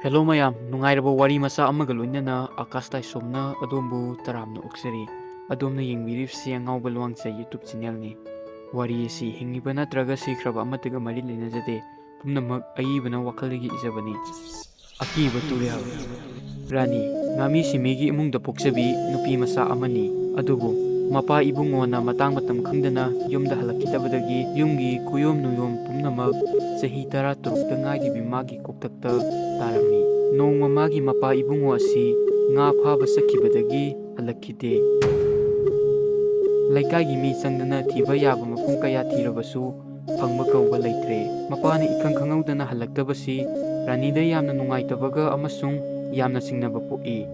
Hello mayam, nungairabo wari masa amaga loinana Akash laishomna adombu taramna uksari. Adomna yengbiribsi Angaoba Luwangcha YouTube channel ni. Wari si hingiba natraga sikraba amataga mari linajade. Pumnamak aibana wakhaldagi izabani. Akiba Turel. Rani, ngami simigi imungda poksabi nupi masa amani. Adubu, mapa ibungona matang matam khangdana yumda halakkitabadagi yumgi kuyom nuyom pumnamak sahi tara turukta ngairibi magi koktakta tarami. Nongma magi mapa ibungo asi nga phaba sakhibadagi halakkide. Laikagi mi changdana thiba yaba mapung kaya thirabasu phangma kauba leitre. Mapana ikhang khangawdana halaktabasi ranida yamna nungaitabaga amasung yamna singnaba po'i.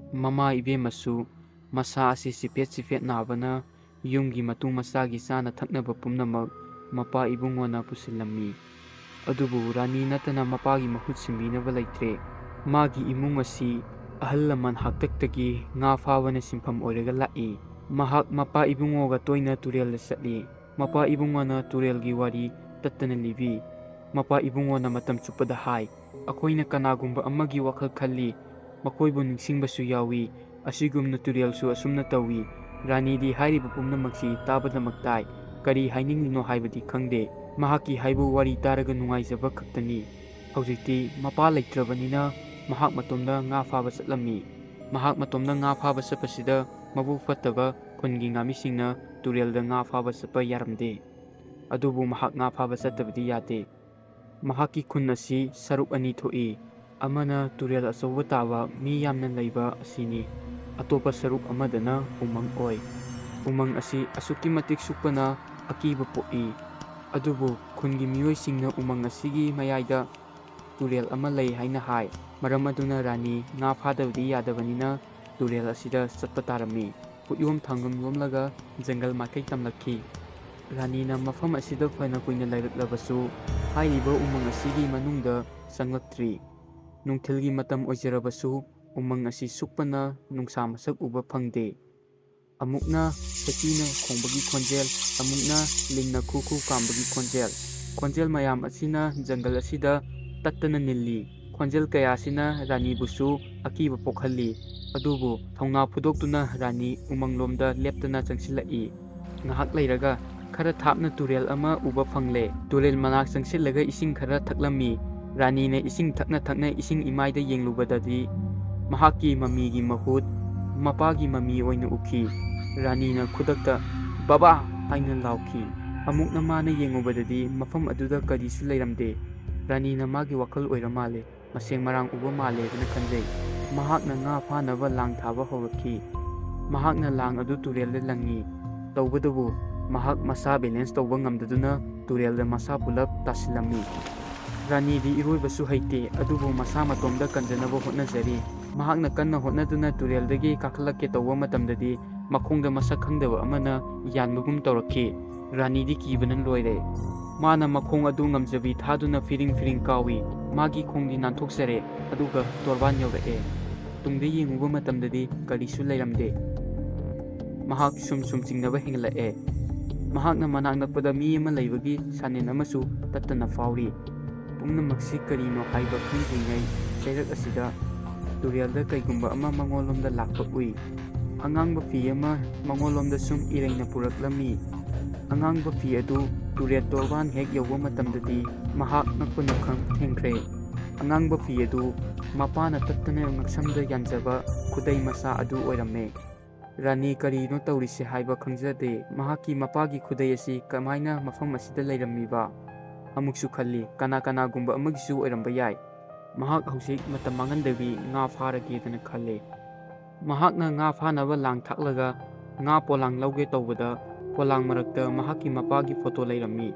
Mama ibemasu masa asi sifet nabana yumgi matung masagi sana thaknaba pumnamak mapa ibungona pusillammi. Adubu rani natana mapagi mahut simbinaba leitre. Magi imung asi ahal laman haktaktagi nga phawna simpham oiraga la'i. Mahak mapa ibungoga toina turel satli. Mapa ibungona turelgi wari tattana libi. Mapa ibungona matam chupada hai. Akoina kanagumba amagi wakhal khalli. Makoibu ningsingbasu yawi. Asigumna turelsu asumna tawi. Rani di hairibu pumnamaksi tabadamaktai. Kari hainingno haibadi khangde. Mahaki haibu wari taraga nungaizaba khaktani. Haujikti mapa leitrabanina mahak matomda nga phaba satlammi. Mahak matomda nga phaba sapasida mabuk fattaba khungi ngamisingna turelda nga phaba sapa yaramde. Adubu mahak nga phaba sattabadi yate. Mahaki khun asi saruk ani thoi. Amana turel achauba taba mi yamna leiba asini. Atopa saruk amadana umang oi. Umang asi asuki matik sukpana akiba po'i. Adubu khungi miyoisingna umang asigi mayaida turel ama lei haina hai. Maram aduna rani nga phadabadi yadabanina turel asida satpa tarami. Putyom thangam yomlaga jangal makai tamlakhi. Rani na mafam asida fana kuina lairaklabasu hairiba umang asigi manungda sanglaktri. Nungthilgi matam oijarabasu umang asi sukpana nungsa masak uba phangde. Amukna sakina khongbagi khonjel, amukna lingna khuku kambagi khonjel. Khonjel mayam asina jangal asida tattana nilli. Khonjel kaya asina rani busu akiba pokhalli. Adubu thongna phudoktuna rani umanglomda leptana changsilai. Ngahak leiraga khara thapna turel ama uba phangle. Turel manak changsillaga ising khara thaklammi. Rani na ising thakna ising imaida yenglubadadi mahaki mamigi mahut mapagi mami oina ukhi. Rani na khudakta baba haina laukhi. Amukna mana yengubadadi mafam aduda kadisu leiramde. Rani na magi wakal oira male maseng marang uba male na khanjai. Mahakna nga phanaba lang thaba haurakhi. Mahakna lang adu turelda langi. Tawbadabu mahak masa balance tawba ngamdaduna turelda masa pulap tasillammi. Rani di iroibasu haite adubu masa matomda kanjanaba hotnajari. Mahakna kanna hotnaduna tureldagi kakhlakke tawba matamdadi makhongda masak khangdaba amana yanbagum tawrakhi. Rani di kibanan loire. Mana makhong adu ngamjabi thaduna firing kawi. Magi khongdi nanthokjare aduga torban yaurake. Tungda yenguba matamdadi karisu leiramde. Mahak sum chingnaba hinglae. Mahakna manak nakpada mi ama leibagi sanen amasu tattana fauri. Pumnamaksi karino haiba khangdringai chairak asida turelda kaigumba ama mangolomda lakpa ui. Angangba fi ama mangolomda sum irengna puraklammi. Angangba fi adu turel torban hek yawba matamdadi mahak nakpana khang thengkre. Angangba fi adu mapana tattana ngaksamda yanjaba khudai masa adu oiramme. Rani karino tawrise haiba khangjade mahaki mapagi khudai asi kamaina mafam asida leirammiba. Amuksu khalli kana gumba amagisu oiramba yai. Mahak hausik matam mangandabi nga pharagedana khalle. Mahakna nga phanaba lang thaklaga nga polang lauge tawbada polang marakta mahaki mapagi photo leirammi.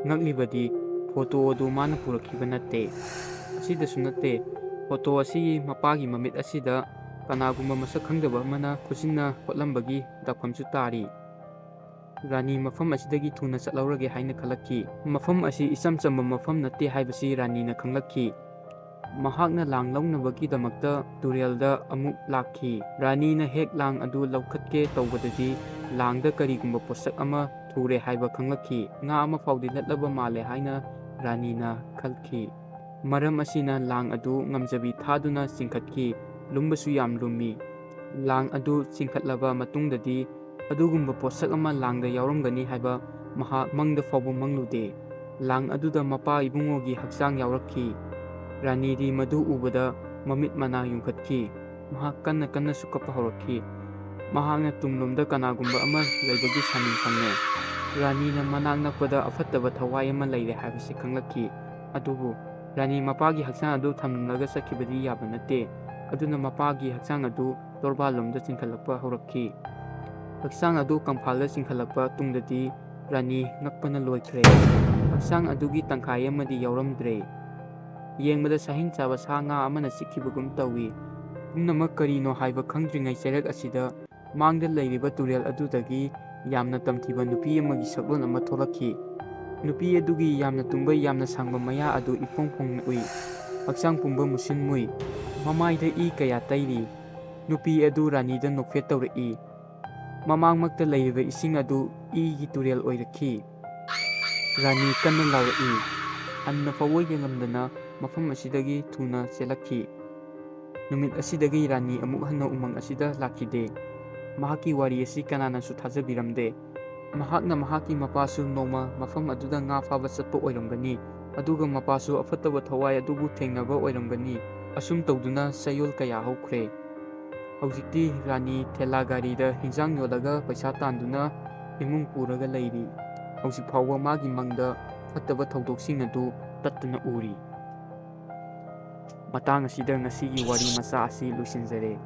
Ngaklibadi photo adu mana purakhiba natte. Asidasu natte photo asi mapagi mamit asida kanagumba masak khangdaba amana khusinna hotlambagi dakhamsu tari. Rani mafam asidagi thuna chatlaurage haina khalakhi. Mafam asi isam chamba mafam natte haibasi rani na khanglakhi. Mahakna lang launabagi damakta turelda amuk lakhi. Rani na hek lang adu laukhatke tawbadadi langda karigumba posak ama thure haiba khanglakhi. Nga ama faudi latlaba male haina rani na khalkhi. ꯃꯔꯝ ꯑꯁꯤꯅ ꯂꯥꯡ ꯑꯗꯨ ꯉꯝꯖꯕꯤ ꯊꯥꯗꯨꯅ ꯆꯤꯡꯈꯠꯈꯤ, ꯂꯨꯝꯕꯁꯨ ꯌꯥꯝ ꯂꯨꯝꯃꯤ꯫ ꯂꯥꯡ ꯑꯗꯨ ꯆꯤꯡꯈꯠꯂꯕ ꯃꯇꯨꯡꯗꯗꯤ ꯑꯗꯨꯒꯨꯝꯕ ꯄꯣꯠꯁꯛ ꯑꯃ ꯂꯥꯡꯗ ꯌꯥꯎꯔꯝꯒꯅꯤ ꯍꯥꯏꯕ ꯃꯍꯥꯛ ꯃꯪꯗ ꯐꯥꯎꯕ ꯃꯪꯂꯨꯗꯦ꯫ ꯂꯥꯡ ꯑꯗꯨꯗ ꯃꯄꯥ ꯏꯕꯨꯡꯉꯣꯒꯤ ꯍꯛꯆꯥꯡ ꯌꯥꯎꯔꯛꯈꯤ꯫ ꯔꯥꯅꯤꯗꯤ ꯃꯗꯨ ꯎꯕꯗ ꯃꯃꯤꯠ ꯃꯅꯥ ꯌꯨꯡꯈꯠꯈꯤ꯫ ꯃꯍꯥꯛ ꯀꯟꯅ ꯀꯟꯅꯁꯨ ꯀꯞꯄ ꯍꯧꯔꯛꯈꯤ꯫ ꯃꯍꯥꯛꯅ ꯇꯨꯡꯂꯣꯝꯗ ꯀꯅꯥꯒꯨꯝꯕ ꯑꯃ ꯂꯩꯕꯒꯤ ꯁꯥꯅꯤꯡ ꯐꯪꯉꯦ꯫ ꯔꯥꯅꯤꯅ ꯃꯅꯥꯛ ꯅꯛꯄꯗ ꯑꯐꯠꯇꯕ ꯊꯋꯥꯏ ꯑꯃ ꯂꯩꯔꯦ ꯍꯥꯏꯕꯁꯤ ꯈꯪꯂꯛꯈꯤ꯫ ꯑꯗꯨꯕꯨ ꯔꯥꯅꯤ ꯃꯄꯥꯒꯤ ꯍꯛꯆꯥꯡ ꯑꯗꯨ ꯊꯝꯂꯝꯂꯒ ꯆꯠꯈꯤꯕꯗꯤ ꯌꯥꯕ ꯅꯠꯇꯦ꯫ ꯑꯗꯨꯅ ꯃꯄꯥꯒꯤ ꯍꯛꯆꯥꯡ ꯑꯗꯨ ꯇꯣꯔꯕꯥꯜꯂꯣꯝꯗ ꯆꯤꯡꯈꯠꯂꯛꯄ ꯍꯧꯔꯛꯈꯤ꯫ ꯍꯛꯆꯥꯡ ꯑꯗꯨ ꯀꯪꯐꯥꯜꯗ ꯆꯤꯡꯈꯠꯂꯛꯄ ꯇꯨꯡꯗꯗꯤ ꯔꯥꯅꯤ ꯉꯛꯄꯅ ꯂꯣꯏꯈ꯭ꯔꯦ꯫ ꯍꯛꯆꯥꯡ ꯑꯗꯨꯒꯤ ꯇꯪꯈꯥꯏ ꯑꯃꯗꯤ ꯌꯥꯎꯔꯝꯗ꯭ꯔꯦ꯫ ꯌꯦꯡꯕꯗ ꯁꯥꯍꯤꯡ ꯆꯥꯕ ꯁꯥ ꯉꯥ ꯑꯃꯅ ꯆꯤꯛꯈꯤꯕꯒꯨꯝ ꯇꯧꯏ꯫ ꯄꯨꯝꯅꯃꯛ ꯀꯔꯤꯅꯣ ꯍꯥꯏꯕ ꯈꯪꯗ꯭ꯔꯤꯉꯩ ꯆꯩꯔꯛ ꯑꯁꯤꯗ ꯃꯥꯡꯗ ꯂꯩꯔꯤꯕ ꯇꯨꯔꯦꯜ ꯑꯗꯨꯗꯒꯤ ꯌꯥꯝꯅ ꯇꯝꯊꯤꯕ ꯅꯨꯄꯤ ꯑꯃꯒꯤ ꯁꯛꯂꯣꯟ ꯑꯃ ꯊꯣꯛꯂꯛꯈꯤ꯫ ꯅꯨꯄꯤ ꯑꯗꯨꯒꯤ ꯌꯥꯝꯅ ꯇꯨꯡꯕ ꯌꯥꯝꯅ ꯁꯥꯡꯕ ꯃꯌꯥ ꯑꯗꯨ ꯏꯐꯣꯡ ꯐꯣꯡꯅ ꯎꯏ꯫ ꯍꯛꯆꯥꯡ ꯄꯨꯝꯕ ꯃꯨꯁꯤꯟ ꯃꯨꯏ꯫ ꯃꯃꯥꯏꯗ ꯏ ꯀꯌꯥ ꯇꯩꯔꯤ꯫ ꯅꯨꯄꯤ ꯑꯗꯨ ꯔꯥꯅꯤꯗ ꯅꯣꯛꯐꯦꯠ ꯇꯧꯔꯛꯏ꯫ ꯃꯃꯥꯡꯃꯛꯇ ꯂꯩꯔꯤꯕ ꯏꯁꯤꯡ ꯑꯗꯨ ꯏꯒꯤ ꯇꯨꯔꯦꯜ ꯑꯣꯏꯔꯛꯈꯤ꯫ ꯔꯥꯅꯤ ꯀꯟꯅ ꯂꯥꯎꯔꯛꯏ꯫ ꯍꯟꯅ ꯐꯥꯎꯕ ꯌꯦꯡꯂꯝꯗꯅ ꯃꯐꯝ ꯑꯁꯤꯗꯒꯤ ꯊꯨꯅ ꯆꯦꯜꯂꯛꯈꯤ꯫ ꯅꯨꯃꯤꯠ ꯑꯁꯤꯗꯒꯤ ꯔꯥꯅꯤ ꯑꯃꯨꯛ ꯍꯟꯅ ꯎꯃꯪ ꯑꯁꯤꯗ ꯂꯥꯛꯈꯤꯗꯦ꯫ ꯃꯍꯥꯛꯀꯤ ꯋꯥꯔꯤ ꯑꯁꯤ ꯀꯅꯥꯅꯁꯨ ꯊꯥꯖꯕꯤꯔꯝꯗꯦ꯫ ꯃꯍꯥꯛꯅ ꯃꯍꯥꯛꯀꯤ ꯃꯄꯥꯁꯨ ꯅꯣꯡꯃ ꯃꯐꯝ ꯑꯗꯨꯗ ꯉꯥ ꯐꯥꯕ ꯆꯠꯄ ꯑꯣꯏꯔꯝꯒꯅꯤ꯫ ꯑꯗꯨꯒ ꯃꯄꯥꯁꯨ ꯑꯐꯠꯇꯕ ꯊꯋꯥꯏ ꯑꯗꯨꯕꯨ ꯊꯦꯡꯅꯕ ꯑꯣꯏꯔꯝꯒꯅꯤ꯫ ꯑꯁꯨꯝ ꯇꯧꯗꯨꯅ ꯆꯌꯣꯜ ꯀꯌꯥ ꯍꯧꯈ꯭ꯔꯦ꯫ ꯍꯧꯖꯤꯛꯇꯤ ꯔꯥꯅꯤ ꯊꯦꯂꯥ ꯒꯥꯔꯤꯗ ꯍꯤꯟꯖꯥꯡ ꯌꯣꯜꯂꯒ ꯄꯩꯁꯥ ꯇꯥꯟꯗꯨꯅ ꯏꯃꯨꯡ ꯄꯨꯔꯒ ꯂꯩꯔꯤ꯫ ꯍꯧꯖꯤꯛ ꯐꯥꯎꯕ ꯃꯥꯒꯤ ꯃꯪꯗ ꯐꯠꯇꯕ ꯊꯧꯗꯣꯛꯁꯤꯡ ꯑꯗꯨ ꯇꯠꯇꯅ ꯎꯔꯤ꯫ ꯃꯇꯥꯡ ꯑꯁꯤꯗ ꯉꯁꯤꯒꯤ ꯋꯥꯔꯤ ꯃꯆꯥ ꯑꯁꯤ ꯂꯣꯏꯁꯤꯟꯖꯔꯦ꯫